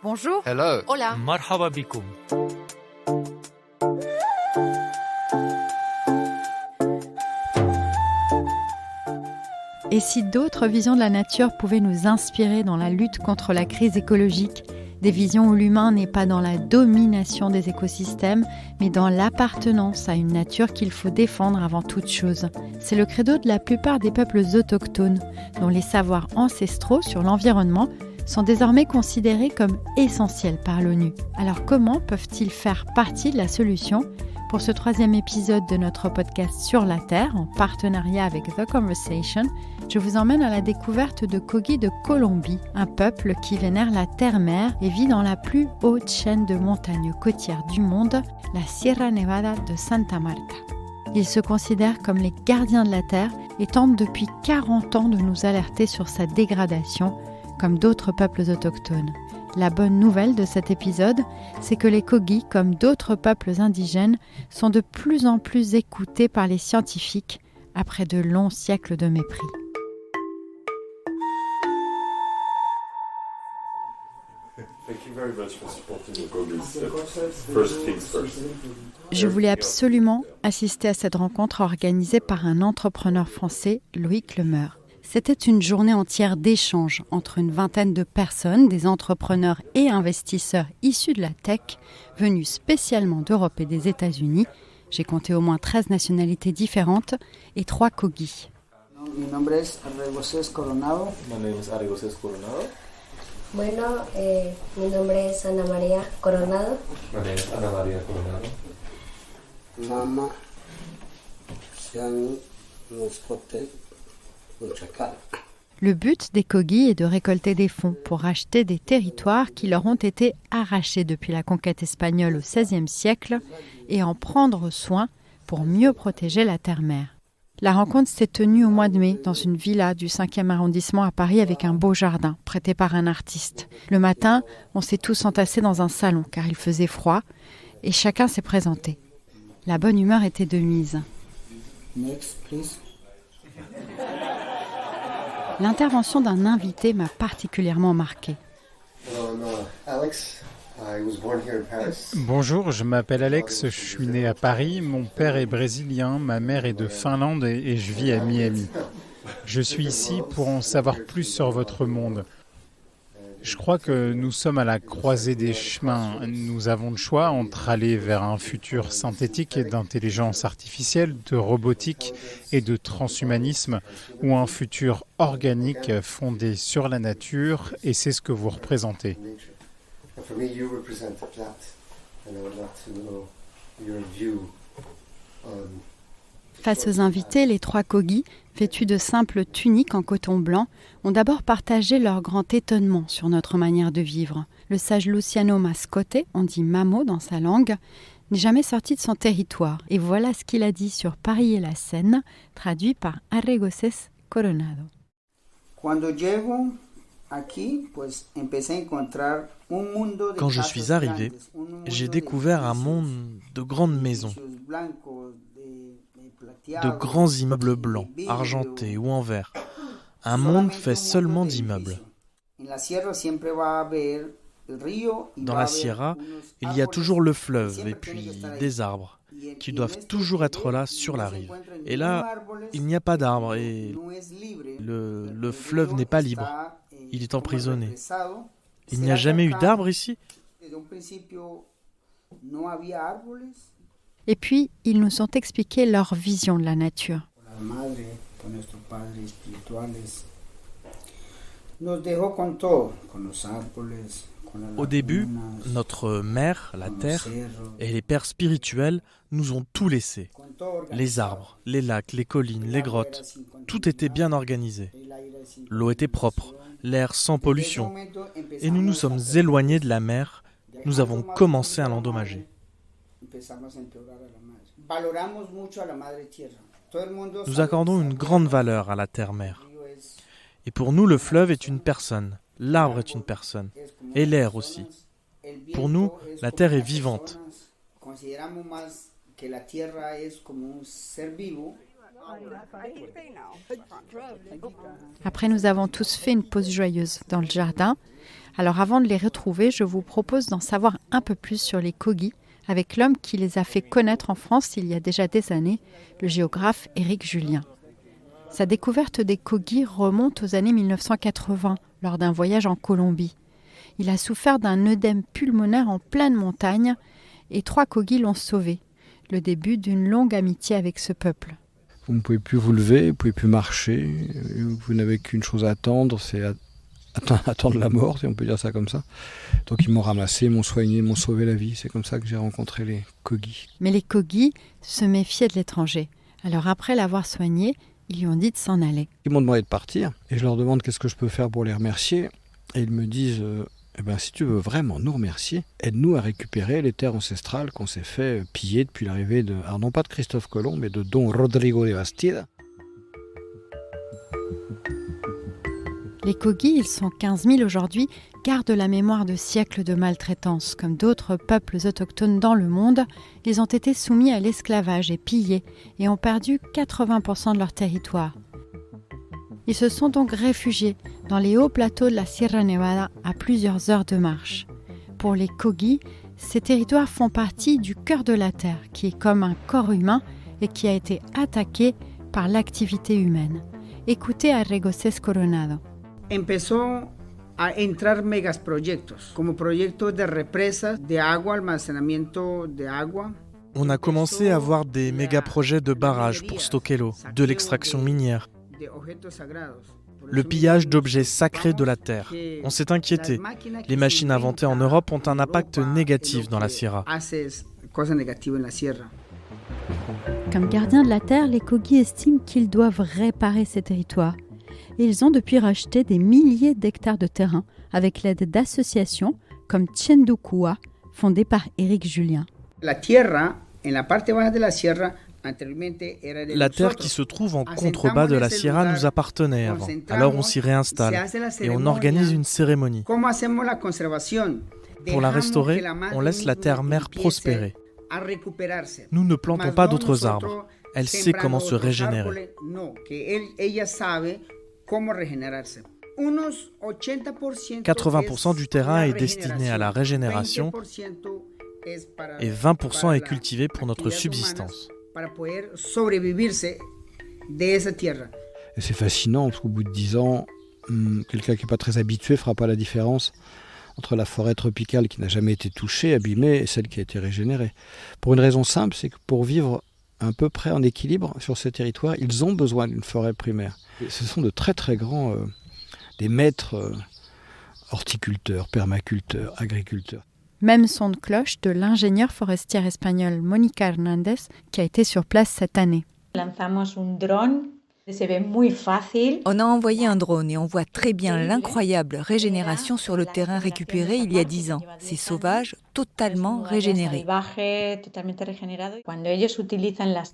Bonjour. Hello. Hola. مرحبا بكم. Et si d'autres visions de la nature pouvaient nous inspirer dans la lutte contre la crise écologique, des visions où l'humain n'est pas dans la domination des écosystèmes, mais dans l'appartenance à une nature qu'il faut défendre avant toute chose. C'est le credo de la plupart des peuples autochtones, dont les savoirs ancestraux sur l'environnement sont désormais considérés comme essentiels par l'ONU. Alors comment peuvent-ils faire partie de la solution ? Pour ce 3e épisode de notre podcast Sur la Terre, en partenariat avec The Conversation, je vous emmène à la découverte de Kogi de Colombie, un peuple qui vénère la terre-mère et vit dans la plus haute chaîne de montagnes côtières du monde, la Sierra Nevada de Santa Marta. Ils se considèrent comme les gardiens de la Terre et tentent depuis 40 ans de nous alerter sur sa dégradation, comme d'autres peuples autochtones. La bonne nouvelle de cet épisode, c'est que les Kogi, comme d'autres peuples indigènes, sont de plus en plus écoutés par les scientifiques après de longs siècles de mépris. Je voulais absolument assister à cette rencontre organisée par un entrepreneur français, Loïc Lemeur. C'était une journée entière d'échanges entre une vingtaine de personnes, des entrepreneurs et investisseurs issus de la tech, venus spécialement d'Europe et des États-Unis. J'ai compté au moins 13 nationalités différentes et 3 Kogi. Mi nombre es Arregoses Coronado. My name is Arregoses Coronado. Bueno, mi nombre es Ana María Coronado. My name is Ana María Coronado. Mama Siani Moscote Chacal. Le but des Kogi est de récolter des fonds pour racheter des territoires qui leur ont été arrachés depuis la conquête espagnole au XVIe siècle et en prendre soin pour mieux protéger la terre-mère. La rencontre s'est tenue au mois de mai dans une villa du 5e arrondissement à Paris avec un beau jardin prêté par un artiste. Le matin, on s'est tous entassés dans un salon car il faisait froid et chacun s'est présenté. La bonne humeur était de mise. Next, please. L'intervention d'un invité m'a particulièrement marqué. Alex. I was born here in Paris. Bonjour, je m'appelle Alex, je suis né à Paris, mon père est brésilien, ma mère est de Finlande et je vis à Miami. Je suis ici pour en savoir plus sur votre monde. Je crois que nous sommes à la croisée des chemins. Nous avons le choix entre aller vers un futur synthétique et d'intelligence artificielle, de robotique et de transhumanisme, ou un futur organique fondé sur la nature, et c'est ce que vous représentez. For me, you represent that, and I would like to know your view on... Face aux invités, les 3 Kogi, vêtus de simples tuniques en coton blanc, ont d'abord partagé leur grand étonnement sur notre manière de vivre. Le sage Luciano Mascote, on dit Mamo dans sa langue, n'est jamais sorti de son territoire. Et voilà ce qu'il a dit sur Paris et la Seine, traduit par Arregoses Coronado. Quand je suis arrivé, j'ai découvert un monde de grandes maisons, de grands immeubles blancs, argentés ou en verre. Un monde fait seulement d'immeubles. Dans la Sierra, il y a toujours le fleuve et puis des arbres qui doivent toujours être là sur la rive. Et là, il n'y a pas d'arbres et le fleuve n'est pas libre. Il est emprisonné. Il n'y a jamais eu d'arbres ici ? Et puis, ils nous ont expliqué leur vision de la nature. Au début, notre mère, la terre, et les pères spirituels nous ont tout laissé. Les arbres, les lacs, les collines, les grottes, tout était bien organisé. L'eau était propre, l'air sans pollution. Et nous nous sommes éloignés de la mer, nous avons commencé à l'endommager. Nous accordons une grande valeur à la terre-mère. Et pour nous, le fleuve est une personne, l'arbre est une personne, et l'air aussi. Pour nous, la terre est vivante. Après, nous avons tous fait une pause joyeuse dans le jardin, Alors avant de les retrouver, je vous propose d'en savoir un peu plus sur les Kogi avec l'homme qui les a fait connaître en France il y a déjà des années, le géographe Éric Julien. Sa découverte des Kogi remonte aux années 1980, lors d'un voyage en Colombie. Il a souffert d'un œdème pulmonaire en pleine montagne et 3 Kogi l'ont sauvé. Le début d'une longue amitié avec ce peuple. Vous ne pouvez plus vous lever, vous ne pouvez plus marcher, vous n'avez qu'une chose à attendre, c'est attendre la mort, si on peut dire ça comme ça. Donc ils m'ont ramassé, m'ont soigné, m'ont sauvé la vie. C'est comme ça que j'ai rencontré les Kogi. Mais les Kogi se méfiaient de l'étranger. Alors après l'avoir soigné, ils lui ont dit de s'en aller. Ils m'ont demandé de partir et je leur demande qu'est-ce que je peux faire pour les remercier. Et ils me disent, si tu veux vraiment nous remercier, aide-nous à récupérer les terres ancestrales qu'on s'est fait piller depuis l'arrivée alors non pas de Christophe Colomb, mais de Don Rodrigo de Bastida. Les Kogi, ils sont 15 000 aujourd'hui, gardent la mémoire de siècles de maltraitance. Comme d'autres peuples autochtones dans le monde, ils ont été soumis à l'esclavage et pillés et ont perdu 80% de leur territoire. Ils se sont donc réfugiés dans les hauts plateaux de la Sierra Nevada à plusieurs heures de marche. Pour les Kogi, ces territoires font partie du cœur de la Terre, qui est comme un corps humain et qui a été attaqué par l'activité humaine. Écoutez a Regocés Coronado. Empezó a entrar megaproyectos, como proyectos de represas, de agua, almacenamiento de agua. On a commencé à voir des méga-projets de barrages pour stocker l'eau, de l'extraction minière, le pillage d'objets sacrés de la terre. On s'est inquiété. Les machines inventées en Europe ont un impact négatif dans la Sierra. Comme gardiens de la terre, les Kogi estiment qu'ils doivent réparer ces territoires. Et ils ont depuis racheté des milliers d'hectares de terrain avec l'aide d'associations comme Tiendukua, fondée par Éric Julien. La terre qui se trouve en contrebas de la Sierra nous appartenait avant. Alors on s'y réinstalle et on organise une cérémonie. Pour la restaurer, on laisse la terre-mère prospérer. Nous ne plantons pas d'autres arbres. Elle sait comment se régénérer. 80% du terrain est destiné à la régénération et 20% est cultivé pour notre subsistance. Et c'est fascinant parce qu'au bout de 10 ans, quelqu'un qui n'est pas très habitué ne fera pas la différence entre la forêt tropicale qui n'a jamais été touchée, abîmée, et celle qui a été régénérée. Pour une raison simple, c'est que pour vivre à peu près en équilibre sur ces territoires, ils ont besoin d'une forêt primaire. Et ce sont de très très grands, des maîtres horticulteurs, permaculteurs, agriculteurs. Même son de cloche de l'ingénieure forestière espagnole Mónica Hernández qui a été sur place cette année. On a envoyé un drone et on voit très bien l'incroyable régénération sur le terrain récupéré il y a 10 ans. C'est sauvage, totalement régénéré.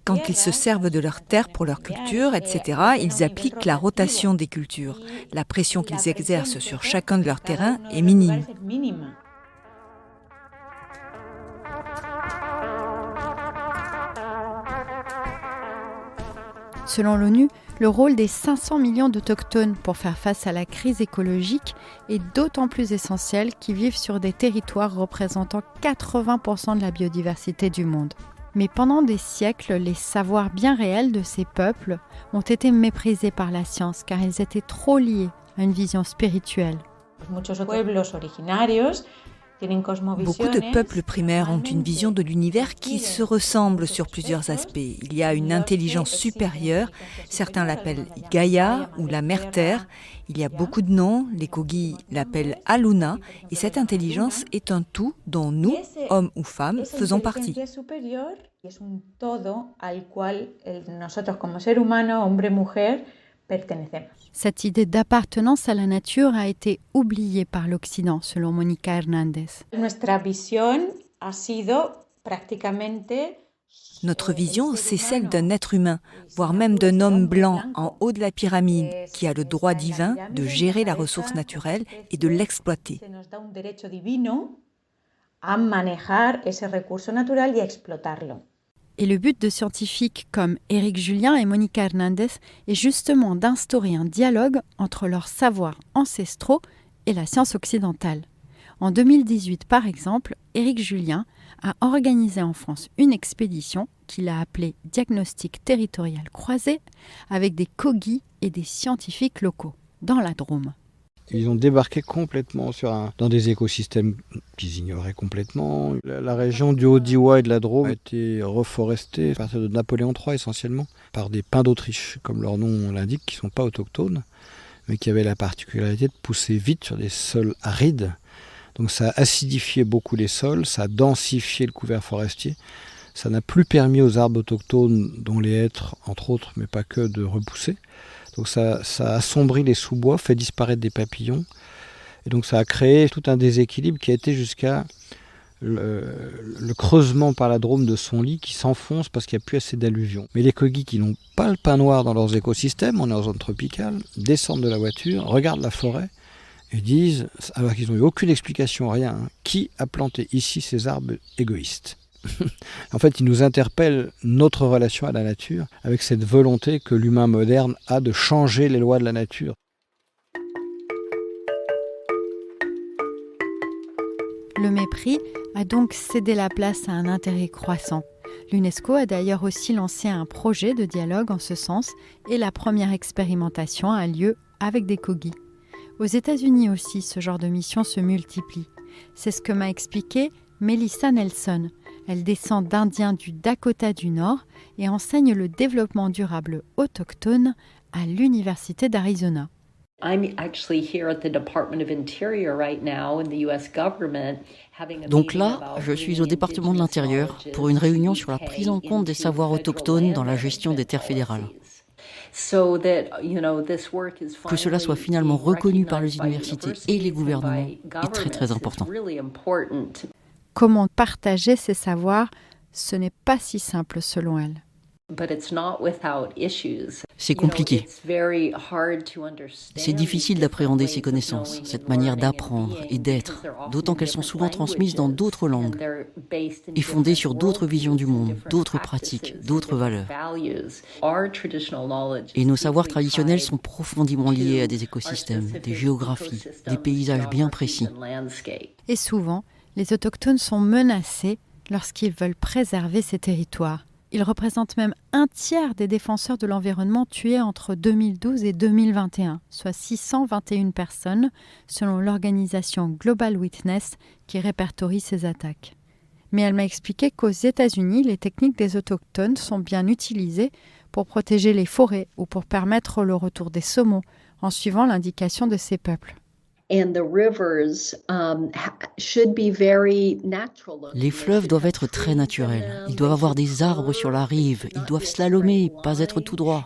Quand ils se servent de leurs terres pour leur culture, etc., ils appliquent la rotation des cultures. La pression qu'ils exercent sur chacun de leurs terrains est minime. Selon l'ONU, le rôle des 500 millions d'autochtones pour faire face à la crise écologique est d'autant plus essentiel qu'ils vivent sur des territoires représentant 80% de la biodiversité du monde. Mais pendant des siècles, les savoirs bien réels de ces peuples ont été méprisés par la science car ils étaient trop liés à une vision spirituelle. Beaucoup de peuples primaires ont une vision de l'univers qui se ressemble sur plusieurs aspects. Il y a une intelligence supérieure, certains l'appellent Gaïa ou la Mère-Terre. Il y a beaucoup de noms, les Kogi l'appellent Aluna, et cette intelligence est un tout dont nous, hommes ou femmes, faisons partie. Cette idée d'appartenance à la nature a été oubliée par l'Occident, selon Mónica Hernández. Notre vision, c'est celle d'un être humain, voire même d'un homme blanc en haut de la pyramide, qui a le droit divin de gérer la ressource naturelle et de l'exploiter. Et le but de scientifiques comme Éric Julien et Mónica Hernández est justement d'instaurer un dialogue entre leurs savoirs ancestraux et la science occidentale. En 2018, par exemple, Éric Julien a organisé en France une expédition qu'il a appelée « Diagnostic territorial croisé » avec des Kogis et des scientifiques locaux, dans la Drôme. Ils ont débarqué complètement dans des écosystèmes qu'ils ignoraient complètement. La région du Haut-Diois et de la Drôme a été reforestée à partir de Napoléon III essentiellement par des pins d'Autriche, comme leur nom l'indique, qui ne sont pas autochtones, mais qui avaient la particularité de pousser vite sur des sols arides. Donc ça a acidifié beaucoup les sols, ça a densifié le couvert forestier. Ça n'a plus permis aux arbres autochtones, dont les hêtres, entre autres, mais pas que, de repousser. Donc ça a assombri les sous-bois, fait disparaître des papillons. Et donc ça a créé tout un déséquilibre qui a été jusqu'à le creusement par la Drôme de son lit qui s'enfonce parce qu'il n'y a plus assez d'alluvions. Mais les Kogis qui n'ont pas le pin noir dans leurs écosystèmes, on est en zone tropicale, descendent de la voiture, regardent la forêt et disent, alors qu'ils n'ont eu aucune explication, rien, qui a planté ici ces arbres égoïstes. En fait, il nous interpelle notre relation à la nature avec cette volonté que l'humain moderne a de changer les lois de la nature. Le mépris a donc cédé la place à un intérêt croissant. L'UNESCO a d'ailleurs aussi lancé un projet de dialogue en ce sens et la première expérimentation a lieu avec des Kogis. Aux États-Unis aussi, ce genre de mission se multiplie. C'est ce que m'a expliqué Melissa Nelson. Elle descend d'Indiens du Dakota du Nord et enseigne le développement durable autochtone à l'Université d'Arizona. Donc là, je suis au département de l'Intérieur pour une réunion sur la prise en compte des savoirs autochtones dans la gestion des terres fédérales. Que cela soit finalement reconnu par les universités et les gouvernements est très très important. Comment partager ces savoirs, ce n'est pas si simple selon elle. C'est compliqué. C'est difficile d'appréhender ces connaissances, cette manière d'apprendre et d'être, d'autant qu'elles sont souvent transmises dans d'autres langues et fondées sur d'autres visions du monde, d'autres pratiques, d'autres valeurs. Et nos savoirs traditionnels sont profondément liés à des écosystèmes, des géographies, des paysages bien précis. Et souvent, les autochtones sont menacés lorsqu'ils veulent préserver ces territoires. Ils représentent même un tiers des défenseurs de l'environnement tués entre 2012 et 2021, soit 621 personnes, selon l'organisation Global Witness qui répertorie ces attaques. Mais elle m'a expliqué qu'aux États-Unis, les techniques des autochtones sont bien utilisées pour protéger les forêts ou pour permettre le retour des saumons, en suivant l'indication de ces peuples. Les fleuves doivent être très naturels. Ils doivent avoir des arbres sur la rive. Ils doivent slalomer, pas être tout droits.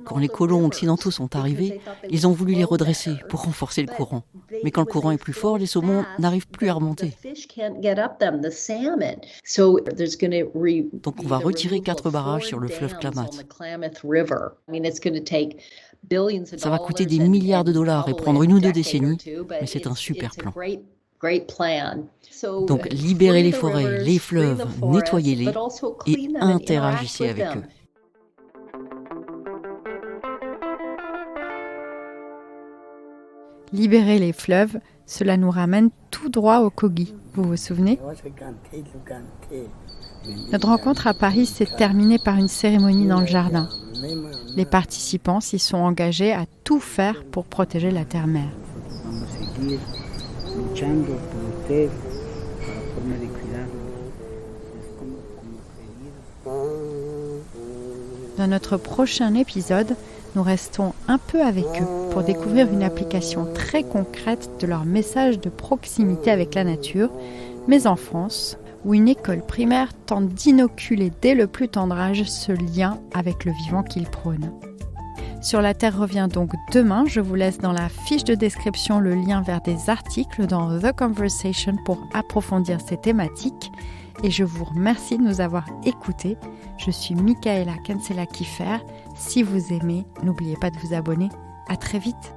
Quand les colons occidentaux sont arrivés, ils ont voulu les redresser pour renforcer le courant. Mais quand le courant est plus fort, les saumons n'arrivent plus à remonter. Donc on va retirer 4 barrages sur le fleuve Klamath. Ça va coûter des milliards de dollars et prendre 1 ou 2 décennies, mais c'est un super plan. Donc libérez les forêts, les fleuves, nettoyez-les et interagissez avec eux. Libérer les fleuves, cela nous ramène tout droit au Kogi. Vous vous souvenez ? Notre rencontre à Paris s'est terminée par une cérémonie dans le jardin. Les participants s'y sont engagés à tout faire pour protéger la terre-mère. Dans notre prochain épisode, nous restons un peu avec eux pour découvrir une application très concrète de leur message de proximité avec la nature, mais en France, où une école primaire tente d'inoculer dès le plus tendre âge ce lien avec le vivant qu'ils prônent. Sur la Terre revient donc demain. Je vous laisse dans la fiche de description le lien vers des articles dans The Conversation pour approfondir ces thématiques. Et je vous remercie de nous avoir écoutés. Je suis Michaela Kinsella-Kiefer. Si vous aimez, n'oubliez pas de vous abonner. À très vite.